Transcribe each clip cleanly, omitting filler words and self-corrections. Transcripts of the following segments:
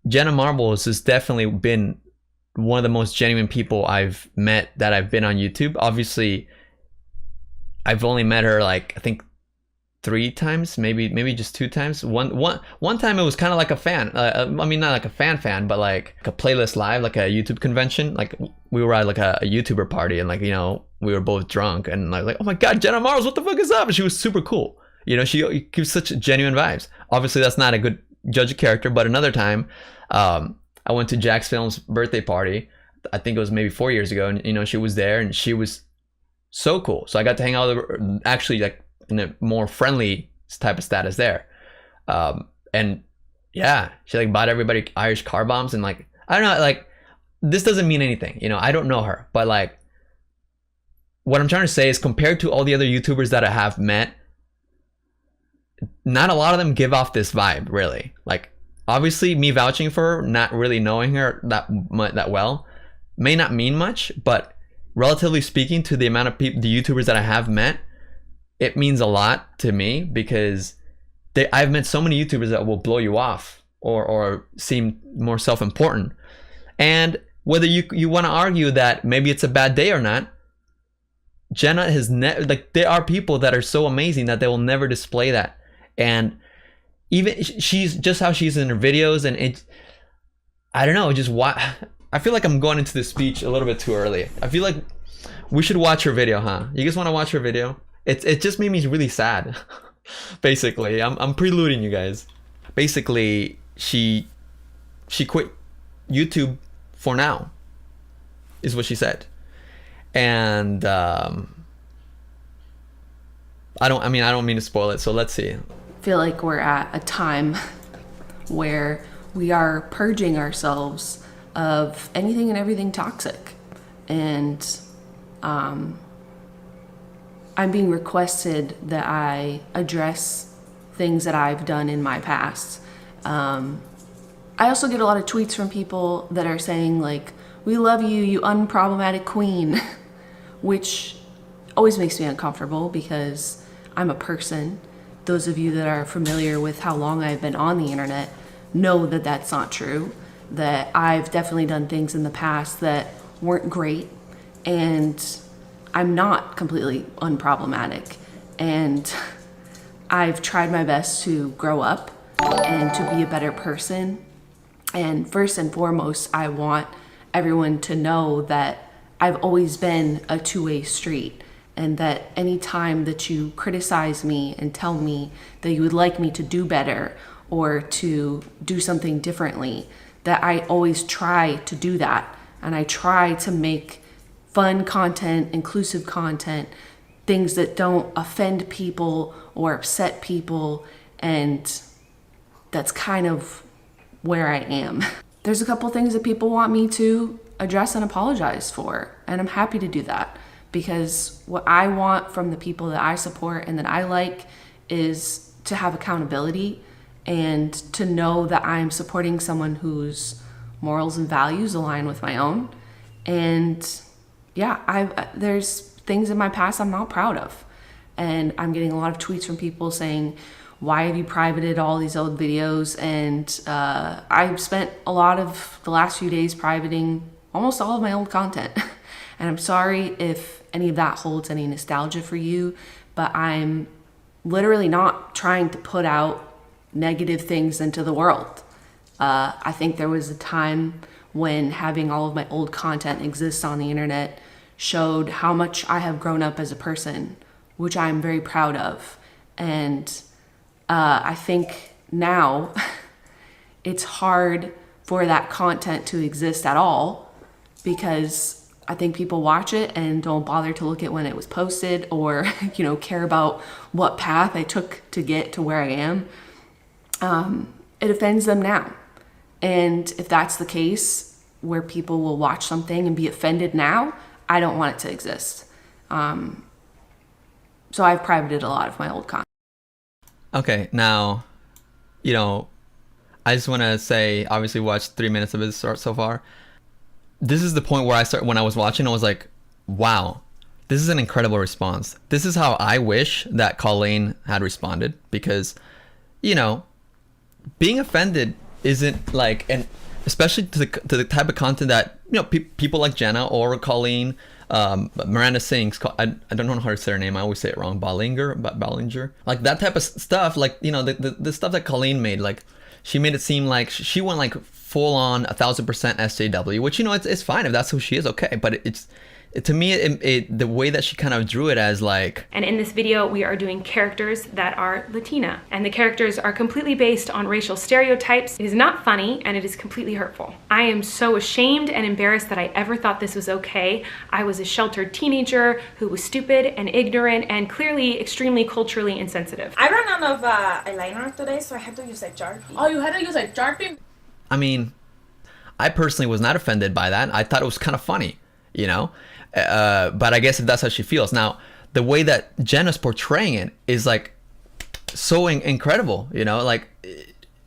Jenna Marbles has definitely been one of the most genuine people I've met that I've been on YouTube. Obviously, I've only met her like I think 3 times, maybe just 2 times. One time it was kind of like a fan. I mean, not like a fan, but like a playlist live, like a YouTube convention. Like we were at like a YouTuber party, and like we were both drunk, and like oh my god, Jenna Marbles, what the fuck is up? And she was super cool. She gives such genuine vibes. Obviously, that's not a good judge of character. But another time, I went to Jack's Film's birthday party. I think it was maybe 4 years ago, and she was there, and she was so cool. So I got to hang out with her, actually, like in a more friendly type of status there. And yeah, she like bought everybody Irish car bombs, and like I don't know, like this doesn't mean anything. I don't know her, but like what I'm trying to say is compared to all the other YouTubers that I have met, not a lot of them give off this vibe, really. Like obviously me vouching for her, not really knowing her that well, may not mean much, but relatively speaking to the amount of people, the YouTubers that I have met, it means a lot to me, because I've met so many YouTubers that will blow you off or seem more self-important. And whether you want to argue that maybe it's a bad day or not, Jenna has like there are people that are so amazing that they will never display that. And even she's just how she's in her videos, and I don't know, just why I feel like I'm going into this speech a little bit too early. I feel like we should watch her video, huh? You guys want to watch her video? It just made me really sad. Basically, I'm preluding you guys. Basically, she quit YouTube for now, is what she said. And I don't mean to spoil it, so let's see. I feel like we're at a time where we are purging ourselves of anything and everything toxic, and I'm being requested that I address things that I've done in my past. I also get a lot of tweets from people that are saying like, "We love you, you unproblematic queen," which always makes me uncomfortable because I'm a person. Those of you that are familiar with how long I've been on the internet know that that's not true, that I've definitely done things in the past that weren't great, and I'm not completely unproblematic, and I've tried my best to grow up and to be a better person. And first and foremost, I want everyone to know that I've always been a two-way street, and that any time that you criticize me and tell me that you would like me to do better or to do something differently, that I always try to do that, and I try to make fun content, inclusive content, things that don't offend people or upset people, and that's kind of where I am. There's a couple things that people want me to address and apologize for, and I'm happy to do that, because what I want from the people that I support and that I like is to have accountability and to know that I'm supporting someone whose morals and values align with my own. And yeah, there's things in my past I'm not proud of, and I'm getting a lot of tweets from people saying, "Why have you privated all these old videos?" And I've spent a lot of the last few days privating almost all of my old content. And I'm sorry if any of that holds any nostalgia for you, but I'm literally not trying to put out negative things into the world. I think there was a time when having all of my old content exist on the internet showed how much I have grown up as a person, which I'm very proud of. And I think now it's hard for that content to exist at all, because I think people watch it and don't bother to look at when it was posted or, care about what path I took to get to where I am. It offends them now. And if that's the case, where people will watch something and be offended now, I don't want it to exist. So I've privated a lot of my old content. Okay, now, I just want to say, obviously watched 3 minutes of it so far. This is the point where when I was watching, I was like, wow, this is an incredible response. This is how I wish that Colleen had responded, because, being offended isn't like, and especially to the type of content that, you know, people like Jenna or Colleen, Miranda Sings, I don't know how to say her name, I always say it wrong, Ballinger, like that type of stuff, like, you know, the stuff that Colleen made, like she made it seem like she went like full on 1000% SJW, which, you know, it's fine if that's who she is, okay, but to me, the way that she kind of drew it as like... And in this video, we are doing characters that are Latina. And the characters are completely based on racial stereotypes. It is not funny, and it is completely hurtful. I am so ashamed and embarrassed that I ever thought this was okay. I was a sheltered teenager who was stupid and ignorant and clearly extremely culturally insensitive. I ran out of eyeliner today, so I had to use a Sharpie. Oh, you had to use a Sharpie? I mean, I personally was not offended by that. I thought it was kind of funny, you know? But I guess if that's how she feels. Now, the way that Jenna's portraying it is like so incredible, you know, like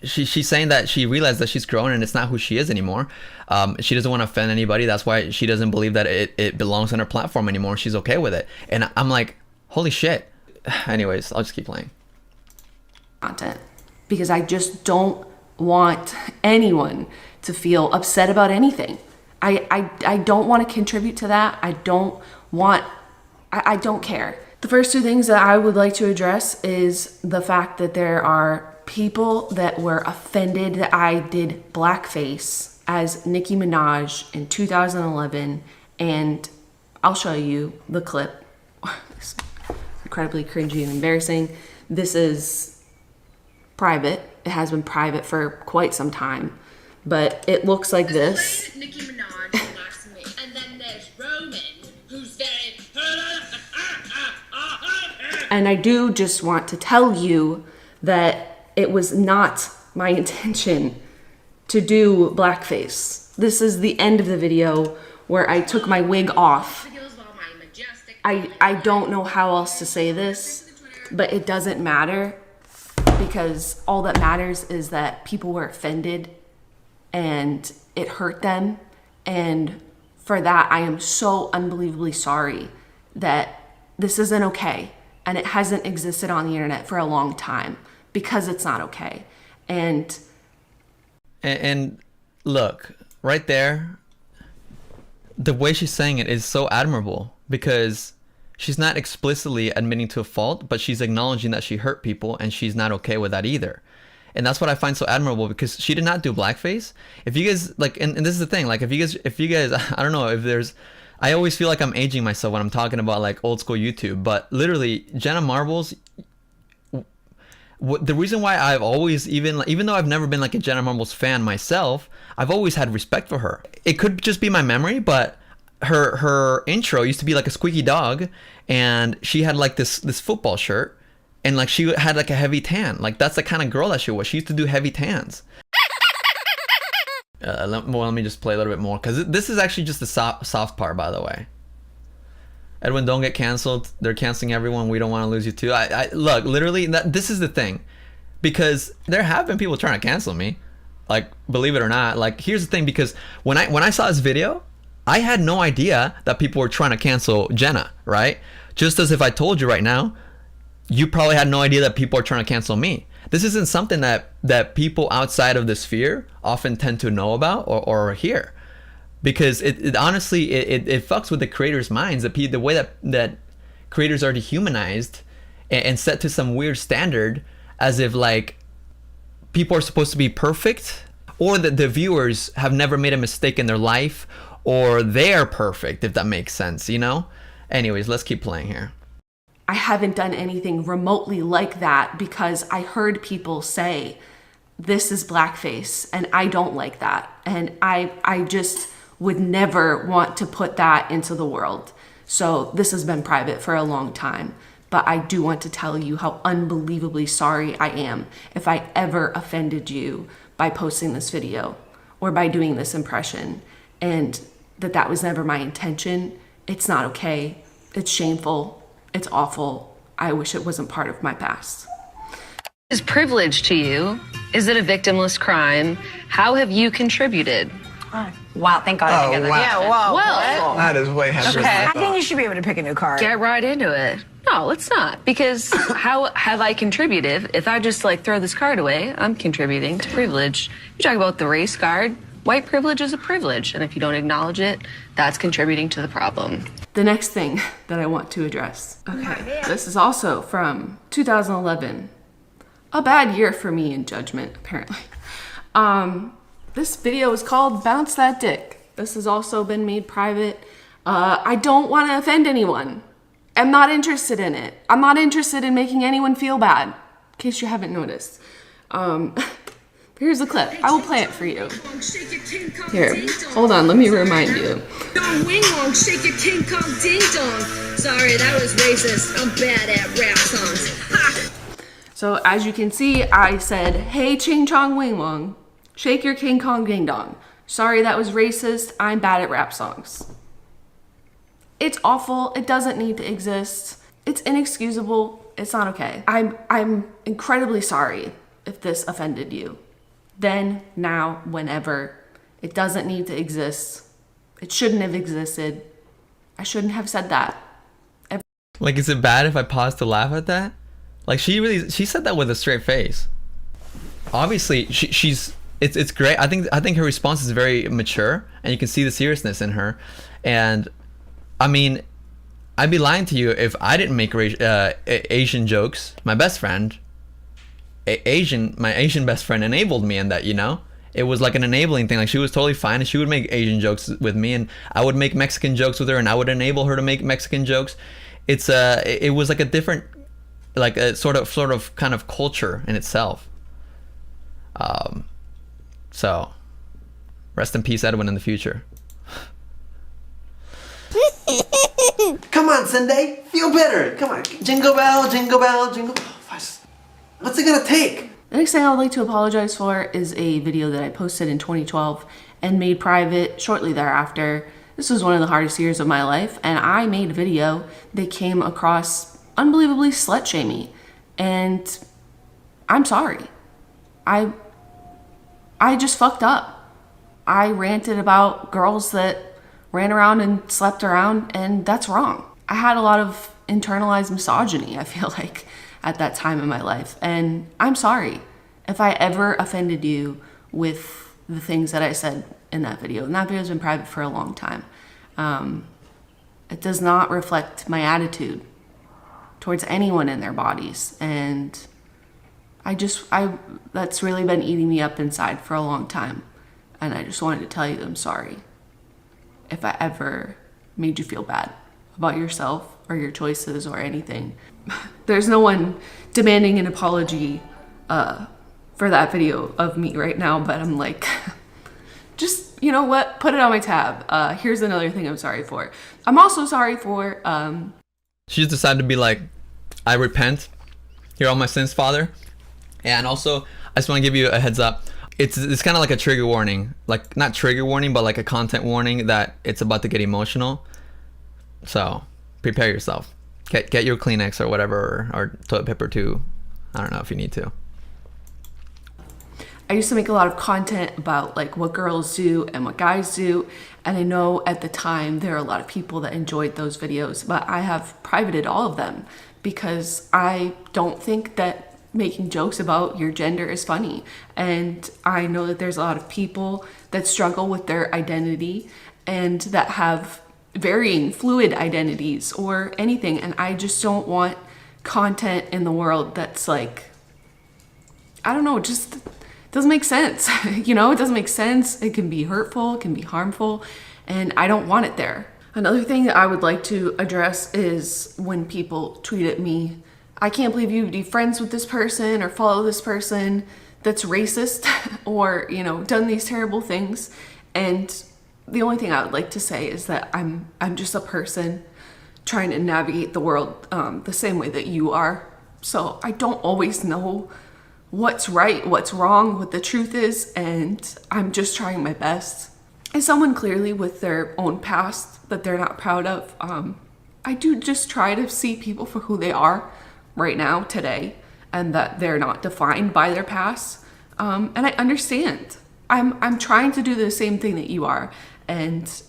she's saying that she realized that she's grown and it's not who she is anymore. She doesn't want to offend anybody. That's why she doesn't believe that it belongs on her platform anymore. She's okay with it. And I'm like, holy shit. Anyways, I'll just keep playing. Content, because I just don't want anyone to feel upset about anything. I don't want to contribute to that. I don't care. The first two things that I would like to address is the fact that there are people that were offended that I did blackface as Nicki Minaj in 2011, and I'll show you the clip. It's incredibly cringy and embarrassing. This is private. It has been private for quite some time, but it looks like this. Nicki Minaj likes me, and then there's Roman, who's very. And I do just want to tell you that it was not my intention to do blackface. This is the end of the video where I took my wig off. I don't know how else to say this, but it doesn't matter, because all that matters is that people were offended and it hurt them. And for that, I am so unbelievably sorry that this isn't okay. And it hasn't existed on the internet for a long time because it's not okay. And look, right there, the way she's saying it is so admirable, because she's not explicitly admitting to a fault, but she's acknowledging that she hurt people and she's not okay with that either. And that's what I find so admirable, because she did not do blackface. If you guys like, and this is the thing, like if you guys, I don't know if there's, I always feel like I'm aging myself when I'm talking about like old school YouTube, but literally Jenna Marbles, the reason why I've always, even though I've never been like a Jenna Marbles fan myself, I've always had respect for her. It could just be my memory, but her intro used to be like a squeaky dog, and she had like this football shirt, and like she had like a heavy tan. Like that's the kind of girl that she was. She used to do heavy tans. Let me just play a little bit more, because this is actually just the soft part, by the way. Edwin, don't get canceled. They're canceling everyone. We don't want to lose you too. I look, literally, this is the thing, because there have been people trying to cancel me, like, believe it or not. Like, here's the thing, because when I saw this video, I had no idea that people were trying to cancel Jenna, right? Just as if I told you right now, you probably had no idea that people are trying to cancel me. This isn't something that people outside of the sphere often tend to know about or hear, because it honestly it fucks with the creators' minds. The way that creators are dehumanized and set to some weird standard, as if like people are supposed to be perfect, or that the viewers have never made a mistake in their life, or they're perfect, if that makes sense, you know? Anyways, let's keep playing here. I haven't done anything remotely like that, because I heard people say this is blackface, and I don't like that. And I just would never want to put that into the world. So this has been private for a long time, but I do want to tell you how unbelievably sorry I am if I ever offended you by posting this video or by doing this impression, and that was never my intention. It's not okay. It's shameful. It's awful. I wish it wasn't part of my past. Is privilege to you? Is it a victimless crime? How have you contributed? Wow, thank God I didn't get that. Yeah, wow. Well, That is way heavier. Okay. I think you should be able to pick a new card. get right into it. No, let's not. Because how have I contributed? If I just like throw this card away, I'm contributing to privilege. You talk about the race card. White privilege is a privilege. And if you don't acknowledge it, that's contributing to the problem. The next thing that I want to address. Okay, this is also from 2011. A bad year for me in judgment, apparently. This video is called Bounce That Dick. This has also been made private. I don't want to offend anyone. I'm not interested in it. I'm not interested in making anyone feel bad, in case you haven't noticed. Here's the clip. I will play it for you. Here, hold on, let me remind you. Wing wong, shake your King Kong ding dong. Sorry, that was racist. I'm bad at rap songs. Ha! So as you can see, I said, hey, ching chong wing wong, shake your King Kong ding dong. Sorry, that was racist. I'm bad at rap songs. It's awful. It doesn't need to exist. It's inexcusable. It's not okay. I'm incredibly sorry if this offended you. Then, now, whenever. It doesn't need to exist. It shouldn't have existed. I shouldn't have said that. Like, is it bad if I pause to laugh at that? Like, she said that with a straight face. Obviously, it's great. I think her response is very mature, and you can see the seriousness in her. And I mean, I'd be lying to you if I didn't make Asian jokes. My best friend, my Asian best friend, enabled me in that. You know, it was like an enabling thing. Like, she was totally fine, and she would make Asian jokes with me, and I would make Mexican jokes with her, and I would enable her to make Mexican jokes. It was like a different, like a sort of kind of culture in itself. So rest in peace, Edwin, in the future. Come on, Sunday. Feel better. Come on. Jingle bell, jingle bell, jingle bell. What's it gonna take? The next thing I would like to apologize for is a video that I posted in 2012 and made private shortly thereafter. This was one of the hardest years of my life, and I made a video that came across unbelievably slut-shamey, and I'm sorry. I just fucked up. I ranted about girls that ran around and slept around, and that's wrong. I had a lot of internalized misogyny, I feel like, at that time in my life, and I'm sorry if I ever offended you with the things that I said in that video. And that video's been private for a long time. It does not reflect my attitude towards anyone in their bodies, and that's really been eating me up inside for a long time, and I just wanted to tell you I'm sorry if I ever made you feel bad about yourself or your choices or anything. There's no one demanding an apology for that video of me right now, but I'm like, just, you know what, put it on my tab. Here's another thing I'm sorry for. I'm also sorry for She's decided to be like, I repent, hear all my sins, Father. And also, I just want to give you a heads up. It's kind of like a trigger warning, like not trigger warning, but like a content warning that it's about to get emotional. So prepare yourself. Get your Kleenex or whatever, or toilet paper too. I don't know if you need to. I used to make a lot of content about like what girls do and what guys do, and I know at the time there are a lot of people that enjoyed those videos, but I have privated all of them because I don't think that making jokes about your gender is funny. And I know that there's a lot of people that struggle with their identity and that have varying fluid identities or anything, and I just don't want content in the world that's like, I don't know, it just doesn't make sense. You know, it doesn't make sense. It can be hurtful, it can be harmful, and I don't want it there. Another thing that I would like to address is when people tweet at me, I can't believe you'd be friends with this person or follow this person that's racist or, you know, done these terrible things. And the only thing I would like to say is that I'm just a person trying to navigate the world the same way that you are. So I don't always know what's right, what's wrong, what the truth is, and I'm just trying my best. As someone clearly with their own past that they're not proud of, I do just try to see people for who they are right now, today, and that they're not defined by their past. And I understand I'm trying to do the same thing that you are and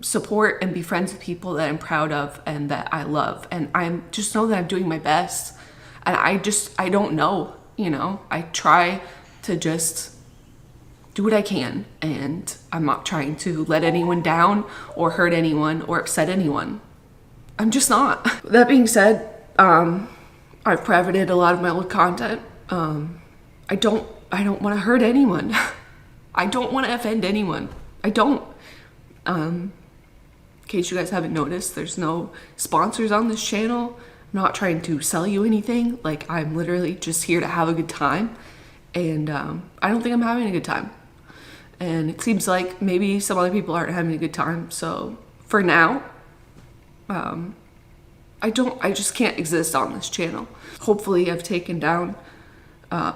support and be friends with people that I'm proud of and that I love. And I'm just know that I'm doing my best. And I don't know, you know, I try to just do what I can, and I'm not trying to let anyone down or hurt anyone or upset anyone. I'm just not. That being said, I've privated a lot of my old content. I don't want to hurt anyone. I don't want to offend anyone. I don't. In case you guys haven't noticed, there's no sponsors on this channel. I'm not trying to sell you anything. Like, I'm literally just here to have a good time. And I don't think I'm having a good time. And it seems like maybe some other people aren't having a good time. So for now, I just can't exist on this channel. Hopefully I've taken down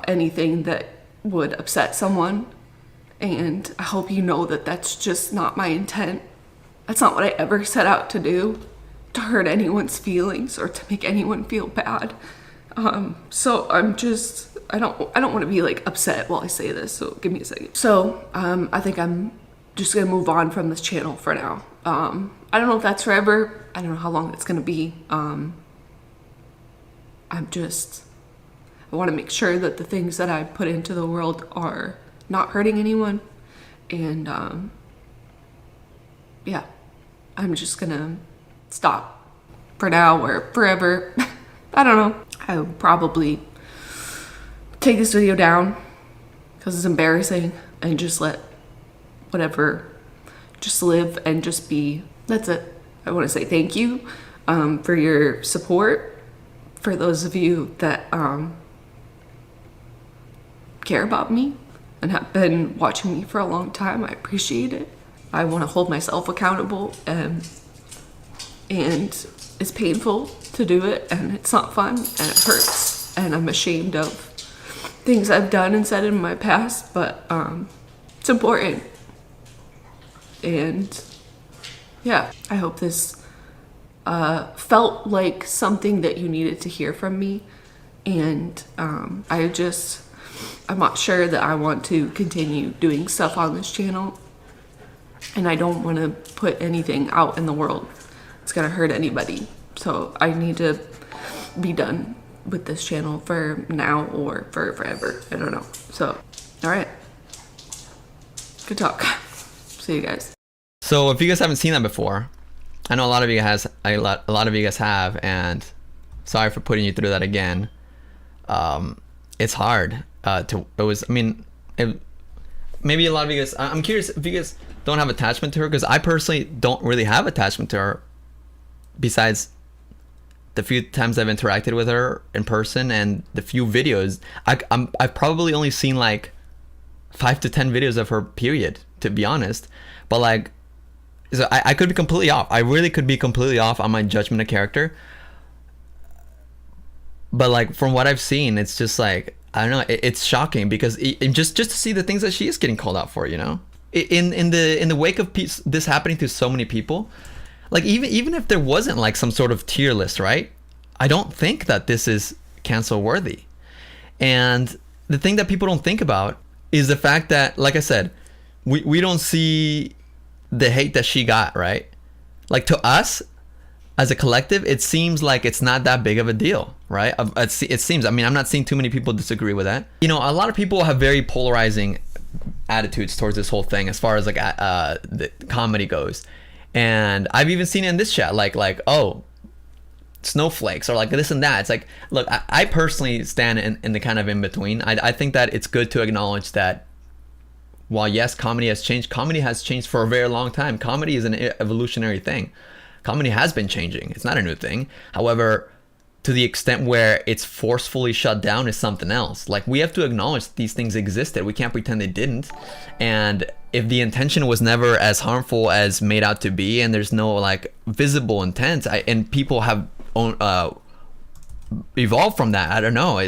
anything that would upset someone. And I hope you know that that's just not my intent. That's not what I ever set out to do, to hurt anyone's feelings or to make anyone feel bad. So I don't want to be like upset while I say this, so give me a second. So I think I'm just gonna move on from this channel for now. I don't know if that's forever. I don't know how long it's gonna be. I want to make sure that the things that I put into the world are not hurting anyone. And yeah, I'm just gonna stop for now or forever. I don't know. I would probably take this video down because it's embarrassing and just let whatever just live and just be. That's it. I want to say thank you for your support. For those of you that care about me and have been watching me for a long time, I appreciate it. I want to hold myself accountable, and it's painful to do it, and it's not fun, and it hurts, and I'm ashamed of things I've done and said in my past, but it's important. And yeah, I hope this felt like something that you needed to hear from me. And I'm not sure that I want to continue doing stuff on this channel, and I don't want to put anything out in the world it's gonna hurt anybody. So I need to be done with this channel for now or for forever. I don't know. So, all right. Good talk. See you guys. So if you guys haven't seen that before, I know a lot of you guys have, and sorry for putting you through that again. It's hard maybe a lot of you guys, I'm curious if you guys don't have attachment to her, because I personally don't really have attachment to her besides the few times I've interacted with her in person and the few videos. I've probably only seen like 5 to 10 videos of her, period, to be honest. But like, so I could be completely off. I really could be completely off on my judgment of character. But like, from what I've seen, it's just like, I don't know, it's shocking, because just to see the things that she is getting called out for, you know, in the wake of this happening to so many people. Like, even if there wasn't like some sort of tier list, right? I don't think that this is cancel worthy. And the thing that people don't think about is the fact that, like I said, we don't see the hate that she got, right? Like, to us as a collective, it seems like it's not that big of a deal, right? It seems, I mean, I'm not seeing too many people disagree with that. You know, a lot of people have very polarizing attitudes towards this whole thing as far as like the comedy goes. And I've even seen it in this chat, like, oh, snowflakes, or like this and that. It's like, look, I personally stand in the kind of in between. I think that it's good to acknowledge that while yes, comedy has changed for a very long time. Comedy is an evolutionary thing. Comedy has been changing. It's not a new thing. However, to the extent where it's forcefully shut down is something else. Like, we have to acknowledge these things existed. We can't pretend they didn't. And if the intention was never as harmful as made out to be, and there's no like visible intent, and people have evolved from that, I don't know.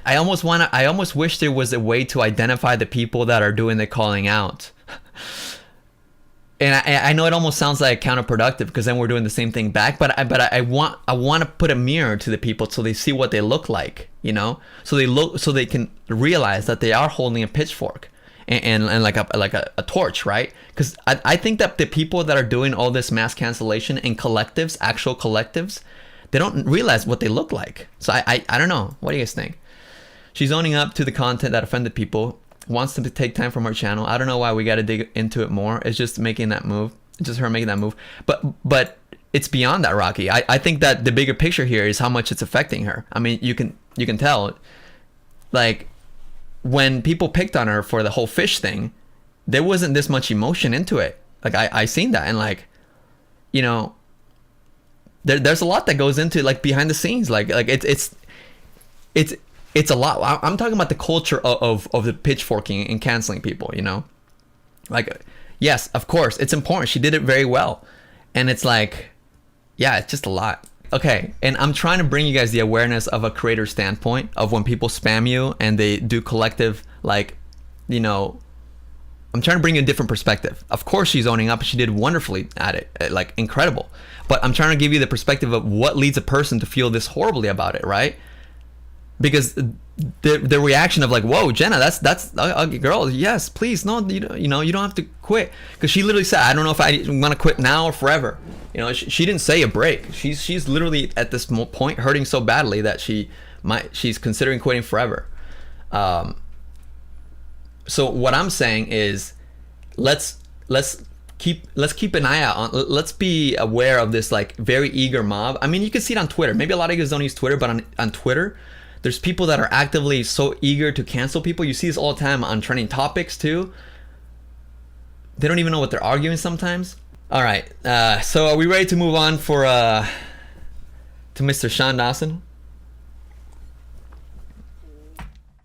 I almost wish there was a way to identify the people that are doing the calling out. And I know it almost sounds like counterproductive, because then we're doing the same thing back. But I want to put a mirror to the people so they see what they look like, you know, so they can realize that they are holding a pitchfork, and like a torch, right? Because I think that the people that are doing all this mass cancellation in collectives, actual collectives, they don't realize what they look like. So I don't know. What do you guys think? She's owning up to the content that offended people, wants them to take time from her channel. I don't know why we got to dig into it more. It's just making that move. It's just her making that move. But it's beyond that, Rocky. I think that the bigger picture here is how much it's affecting her. I mean, you can tell, like, when people picked on her for the whole fish thing, there wasn't this much emotion into it. Like I seen that, and like, you know, there's a lot that goes into like behind the scenes. Like it's a lot. I'm talking about the culture of the pitchforking and canceling people. You know, like, yes, of course, it's important. She did it very well, and it's like, yeah, it's just a lot. Okay, and I'm trying to bring you guys the awareness of a creator standpoint of when people spam you and they do collective, like, you know, I'm trying to bring you a different perspective. Of course she's owning up. She did wonderfully at it, like incredible. But I'm trying to give you the perspective of what leads a person to feel this horribly about it, right? Because the reaction of like, whoa, Jenna, that's a girl. Yes, please, no, you know, you don't have to quit. Because she literally said, I don't know if I want to quit now or forever. You know, she didn't say a break. She's literally at this point hurting so badly that she's considering quitting forever. So what I'm saying is, let's keep an eye out on. Let's be aware of this like very eager mob. I mean, you can see it on Twitter. Maybe a lot of you guys don't use Twitter, but on Twitter, there's people that are actively so eager to cancel people. You see this all the time on trending topics too. They don't even know what they're arguing sometimes. All right, so are we ready to move on to Mr. Sean Dawson?